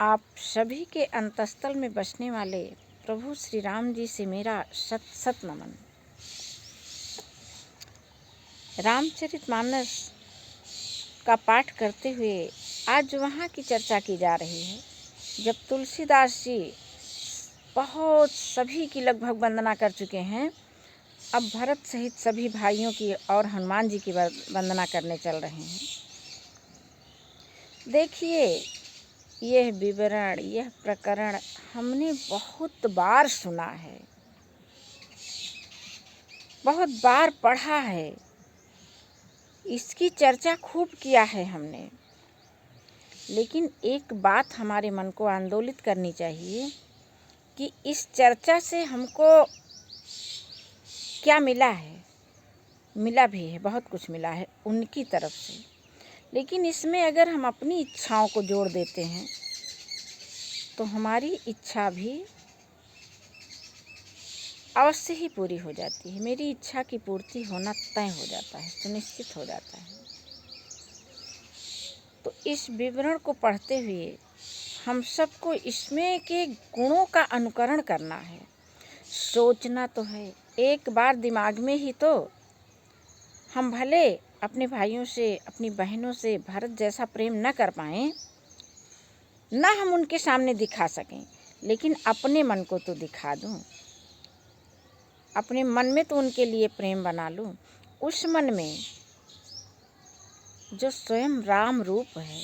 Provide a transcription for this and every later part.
आप सभी के अंतस्थल में बसने वाले प्रभु श्री राम जी से मेरा शत शत नमन। रामचरितमानस का पाठ करते हुए आज वहाँ की चर्चा की जा रही है जब तुलसीदास जी बहुत सभी की लगभग वंदना कर चुके हैं। अब भरत सहित सभी भाइयों की और हनुमान जी की वंदना करने चल रहे हैं। देखिए, यह विवरण, यह प्रकरण हमने बहुत बार सुना है, बहुत बार पढ़ा है, इसकी चर्चा खूब किया है हमने। लेकिन एक बात हमारे मन को आंदोलित करनी चाहिए कि इस चर्चा से हमको क्या मिला है। मिला भी है, बहुत कुछ मिला है उनकी तरफ से, लेकिन इसमें अगर हम अपनी इच्छाओं को जोड़ देते हैं तो हमारी इच्छा भी अवश्य ही पूरी हो जाती है। मेरी इच्छा की पूर्ति होना तय हो जाता है, सुनिश्चित हो जाता है। तो इस विवरण को पढ़ते हुए हम सबको इसमें के गुणों का अनुकरण करना है। सोचना तो है, एक बार दिमाग में ही तो हम भले अपने भाइयों से, अपनी बहनों से भरत जैसा प्रेम न कर पाएं, ना हम उनके सामने दिखा सकें, लेकिन अपने मन को तो दिखा दूं, अपने मन में तो उनके लिए प्रेम बना लूं। उस मन में जो स्वयं राम रूप है,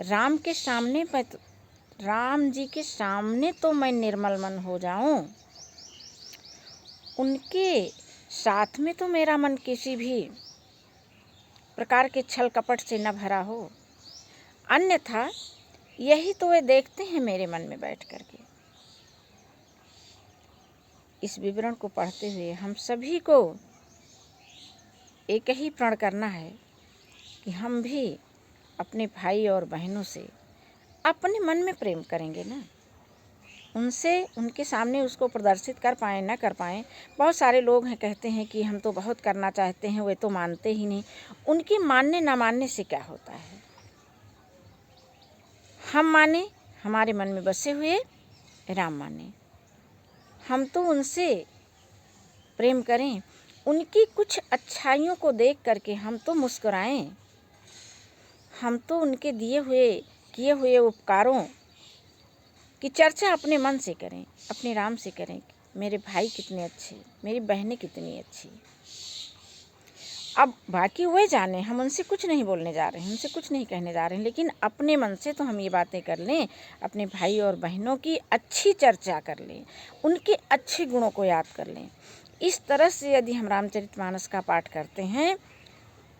राम के सामने राम जी के सामने तो मैं निर्मल मन हो जाऊं, उनके साथ में तो मेरा मन किसी भी प्रकार के छल कपट से न भरा हो। अन्यथा यही तो वे देखते हैं मेरे मन में बैठ करके। इस विवरण को पढ़ते हुए हम सभी को एक ही प्रण करना है कि हम भी अपने भाई और बहनों से अपने मन में प्रेम करेंगे ना, उनसे उनके सामने उसको प्रदर्शित कर पाएँ न कर पाएँ। बहुत सारे लोग हैं कहते हैं कि हम तो बहुत करना चाहते हैं, वे तो मानते ही नहीं। उनके मानने ना मानने से क्या होता है। हम माने, हमारे मन में बसे हुए राम माने, हम तो उनसे प्रेम करें, उनकी कुछ अच्छाइयों को देख करके हम तो मुस्कुराएं, हम तो उनके दिए हुए किए हुए उपकारों की चर्चा अपने मन से करें, अपने राम से करें। मेरे भाई कितने अच्छे, मेरी बहनें कितनी अच्छी। अब बाकी वे जाने, हम उनसे कुछ नहीं बोलने जा रहे हैं, उनसे कुछ नहीं कहने जा रहे हैं, लेकिन अपने मन से तो हम ये बातें कर लें, अपने भाई और बहनों की अच्छी चर्चा कर लें, उनके अच्छे गुणों को याद कर लें। इस तरह से यदि हम रामचरितमानस का पाठ करते हैं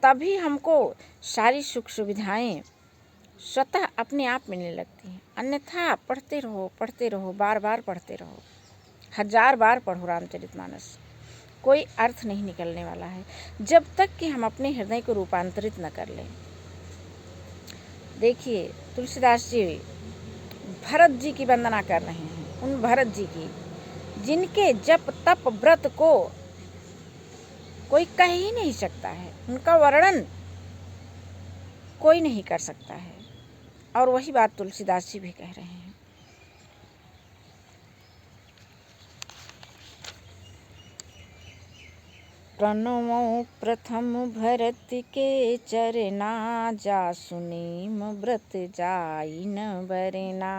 तभी हमको सारी सुख सुविधाएं स्वतः अपने आप मिलने लगती हैं। अन्यथा पढ़ते रहो, बार बार पढ़ते रहो, 1000 बार पढ़ो रामचरितमानस, कोई अर्थ नहीं निकलने वाला है जब तक कि हम अपने हृदय को रूपांतरित न कर लें। देखिए, तुलसीदास जी भरत जी की वंदना कर रहे हैं, उन भरत जी की जिनके जप तप व्रत को कोई कह ही नहीं सकता है, उनका वर्णन कोई नहीं कर सकता है। और वही बात तुलसीदास जी भी कह रहे हैं। प्रणमो प्रथम भरत के चरना, जासु नेम व्रत जाई न बरना।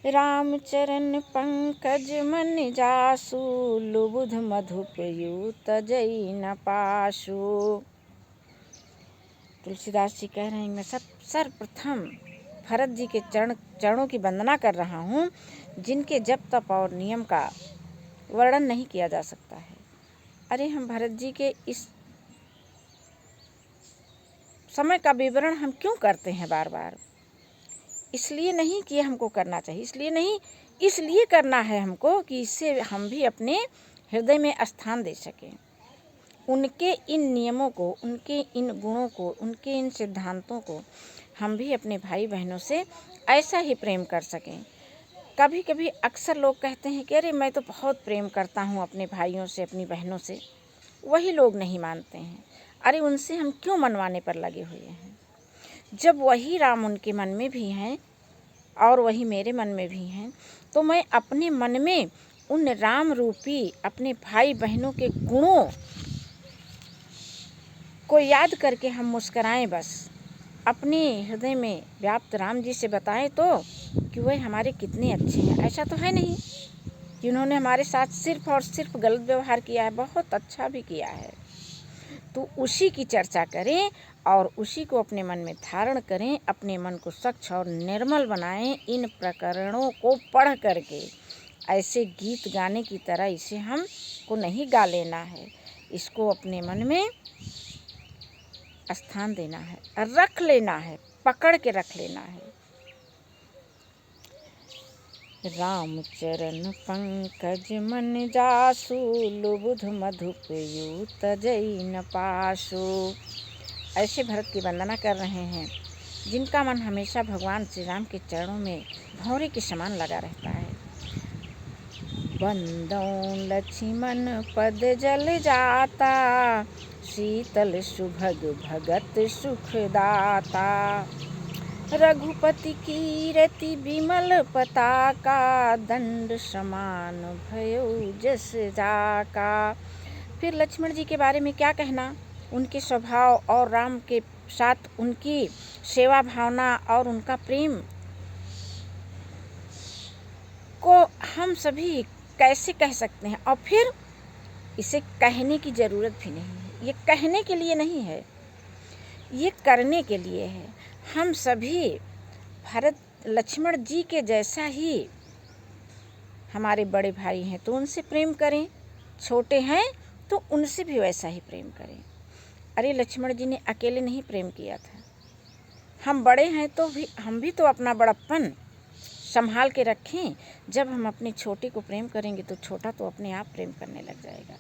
राम चरण पंकज मन जासु, लुबुध मधुप यूत जई न पासु। तुलसीदास जी कह रहे हैं, मैं सर्वप्रथम भरत जी के चरणों की वंदना कर रहा हूँ, जिनके जप तप और नियम का वर्णन नहीं किया जा सकता है। अरे हम भरत जी के इस समय का विवरण हम क्यों करते हैं बार बार? इसलिए नहीं कि हमको करना चाहिए, इसलिए नहीं, इसलिए करना है हमको कि इससे हम भी अपने हृदय में स्थान दे सकें। उनके इन नियमों को, उनके इन गुणों को, उनके इन सिद्धांतों को हम भी अपने भाई बहनों से ऐसा ही प्रेम कर सकें। कभी कभी अक्सर लोग कहते हैं कि अरे मैं तो बहुत प्रेम करता हूँ अपने भाइयों से, अपनी बहनों से, वही लोग नहीं मानते हैं। अरे उनसे हम क्यों मनवाने पर लगे हुए हैं, जब वही राम उनके मन में भी हैं और वही मेरे मन में भी हैं। तो मैं अपने मन में उन राम रूपी अपने भाई बहनों के गुणों को याद करके हम मुस्कराएं, बस अपने हृदय में व्याप्त राम जी से बताएं तो कि वह हमारे कितने अच्छे हैं। ऐसा तो है नहीं कि उन्होंने हमारे साथ सिर्फ और सिर्फ गलत व्यवहार किया है, बहुत अच्छा भी किया है। तो उसी की चर्चा करें और उसी को अपने मन में धारण करें, अपने मन को स्वच्छ और निर्मल बनाएं। इन प्रकरणों को पढ़ करके ऐसे गीत गाने की तरह इसे हम को नहीं गा लेना है, इसको अपने मन में स्थान देना है, रख लेना है, पकड़ के रख लेना है। राम चरण पंकज मन जासु, लुबुध मधुप यूत जई न पासु। ऐसे भरत की वंदना कर रहे हैं जिनका मन हमेशा भगवान श्री राम के चरणों में भौरे के समान लगा रहता है। बंदों लक्ष्मण पद जल जाता, शीतल सुभग भगत सुखदाता। रघुपति कीरति विमल पताका, दंड समान भयो जस जाका। फिर लक्ष्मण जी के बारे में क्या कहना, उनके स्वभाव और राम के साथ उनकी सेवा भावना और उनका प्रेम को हम सभी कैसे कह सकते हैं। और फिर इसे कहने की ज़रूरत भी नहीं है, ये कहने के लिए नहीं है, ये करने के लिए है। हम सभी भरत लक्ष्मण जी के जैसा ही हमारे बड़े भाई हैं तो उनसे प्रेम करें, छोटे हैं तो उनसे भी वैसा ही प्रेम करें। अरे लक्ष्मण जी ने अकेले नहीं प्रेम किया था, हम बड़े हैं तो भी हम भी तो अपना बड़प्पन संभाल के रखें। जब हम अपने छोटे को प्रेम करेंगे तो छोटा तो अपने आप प्रेम करने लग जाएगा।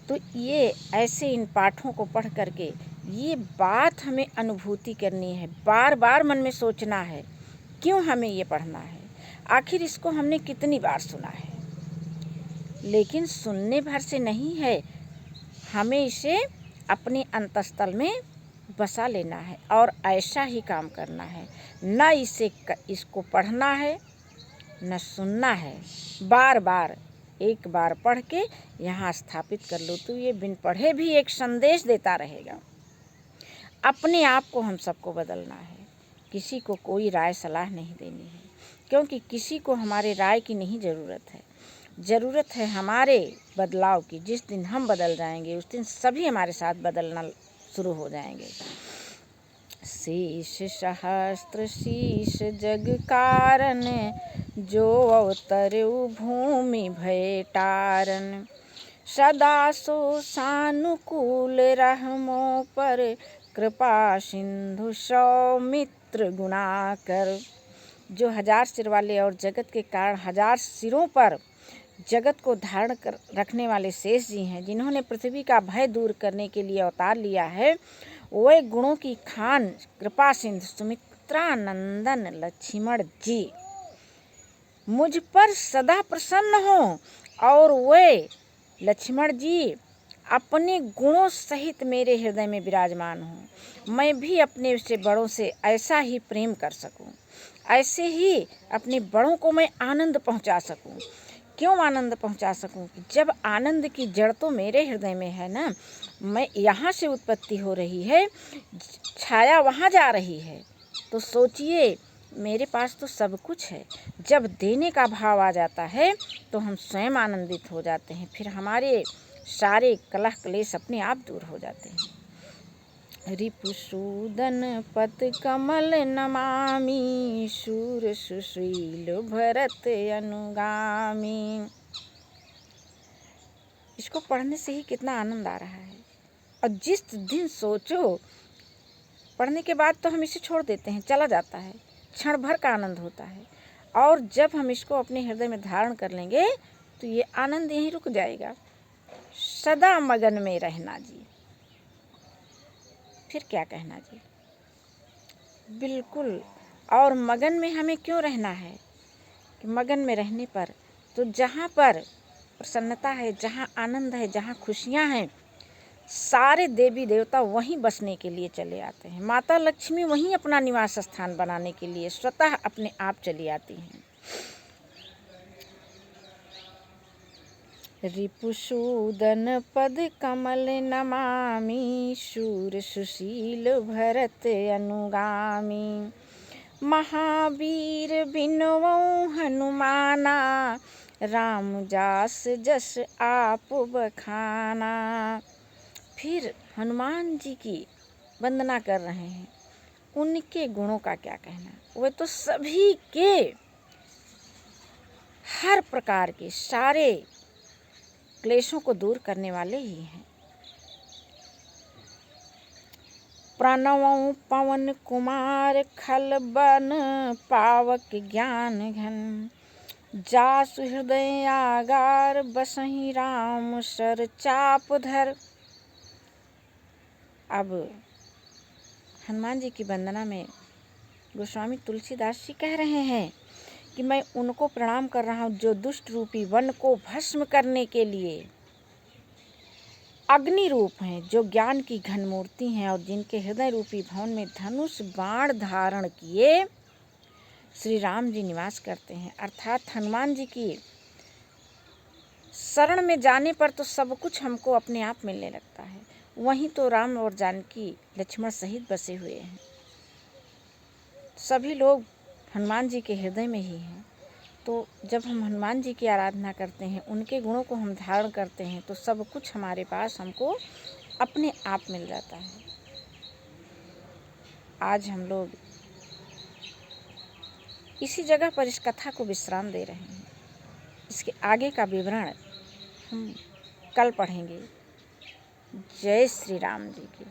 तो ये ऐसे इन पाठों को पढ़ करके ये बात हमें अनुभूति करनी है, बार बार मन में सोचना है क्यों हमें ये पढ़ना है, आखिर इसको हमने कितनी बार सुना है। लेकिन सुनने भर से नहीं है, हमें इसे अपने अंतःस्थल में बसा लेना है और ऐसा ही काम करना है। न इसको पढ़ना है न सुनना है, बार बार एक बार पढ़ के यहाँ स्थापित कर लो तो ये बिन पढ़े भी एक संदेश देता रहेगा। अपने आप को हम सबको बदलना है, किसी को कोई राय सलाह नहीं देनी है, क्योंकि किसी को हमारे राय की नहीं ज़रूरत है। ज़रूरत है हमारे बदलाव की। जिस दिन हम बदल जाएंगे उस दिन सभी हमारे साथ बदलना शुरू हो जाएंगे। शीश सहस्त्र शीश जग कारण, जो अवतरऊ भूमि भय टारन। सदा सो सानुकूल रहमो पर, कृपा सिंधु सौमित्र गुणाकर। जो 1000 सिर वाले और जगत के कारण 1000 सिरों पर जगत को धारण कर रखने वाले शेष जी हैं, जिन्होंने पृथ्वी का भय दूर करने के लिए अवतार लिया है, वे गुणों की खान कृपा सिंधु सुमित्रा नंदन लक्ष्मण जी मुझ पर सदा प्रसन्न हो और वे लक्ष्मण जी अपने गुणों सहित मेरे हृदय में विराजमान हो। मैं भी अपने से बड़ों से ऐसा ही प्रेम कर सकूं, ऐसे ही अपने बड़ों को मैं आनंद पहुंचा सकूं। क्यों आनंद पहुंचा सकूं? जब आनंद की जड़ तो मेरे हृदय में है ना, मैं यहाँ से उत्पत्ति हो रही है, छाया वहाँ जा रही है, तो सोचिए मेरे पास तो सब कुछ है। जब देने का भाव आ जाता है तो हम स्वयं आनंदित हो जाते हैं, फिर हमारे सारे कलह क्लेश अपने आप दूर हो जाते हैं। रिपुसूदन पद कमल नमामि, शूर सुशील भरत अनुगामी। इसको पढ़ने से ही कितना आनंद आ रहा है। और जिस दिन सोचो, पढ़ने के बाद तो हम इसे छोड़ देते हैं, चला जाता है, क्षण भर का आनंद होता है। और जब हम इसको अपने हृदय में धारण कर लेंगे तो ये आनंद यहीं रुक जाएगा। सदा मगन में रहना जी, फिर क्या कहना जी, बिल्कुल। और मगन में हमें क्यों रहना है कि मगन में रहने पर तो जहाँ पर प्रसन्नता है, जहाँ आनंद है, जहाँ खुशियाँ हैं, सारे देवी देवता वहीं बसने के लिए चले आते हैं। माता लक्ष्मी वहीं अपना निवास स्थान बनाने के लिए स्वतः अपने आप चली आती हैं। रिपुसूदन पद कमल नमामि, शूर सुशील भरत अनुगामी। महावीर बिनवऊँ हनुमाना, राम जास जस आप बखाना। फिर हनुमान जी की वंदना कर रहे हैं। उनके गुणों का क्या कहना, वे तो सभी के हर प्रकार के सारे क्लेशों को दूर करने वाले ही हैं। प्रणवं पवन कुमार, खल बन पावक ज्ञान घन। जासु हृदय आगार, बसहि राम सर चाप धर। अब हनुमान जी की वंदना में गोस्वामी तुलसीदास जी कह रहे हैं कि मैं उनको प्रणाम कर रहा हूँ जो दुष्ट रूपी वन को भस्म करने के लिए अग्नि रूप हैं, जो ज्ञान की घन मूर्ति हैं और जिनके हृदय रूपी भवन में धनुष बाण धारण किए श्री राम जी निवास करते हैं। अर्थात हनुमान जी की शरण में जाने पर तो सब कुछ हमको अपने आप मिलने लगता है। वहीं तो राम और जानकी लक्ष्मण सहित बसे हुए हैं। सभी लोग हनुमान जी के हृदय में ही हैं। तो जब हम हनुमान जी की आराधना करते हैं, उनके गुणों को हम धारण करते हैं, तो सब कुछ हमारे पास हमको अपने आप मिल जाता है। आज हम लोग इसी जगह पर इस कथा को विश्राम दे रहे हैं। इसके आगे का विवरण हम कल पढ़ेंगे। जय श्री राम जी की।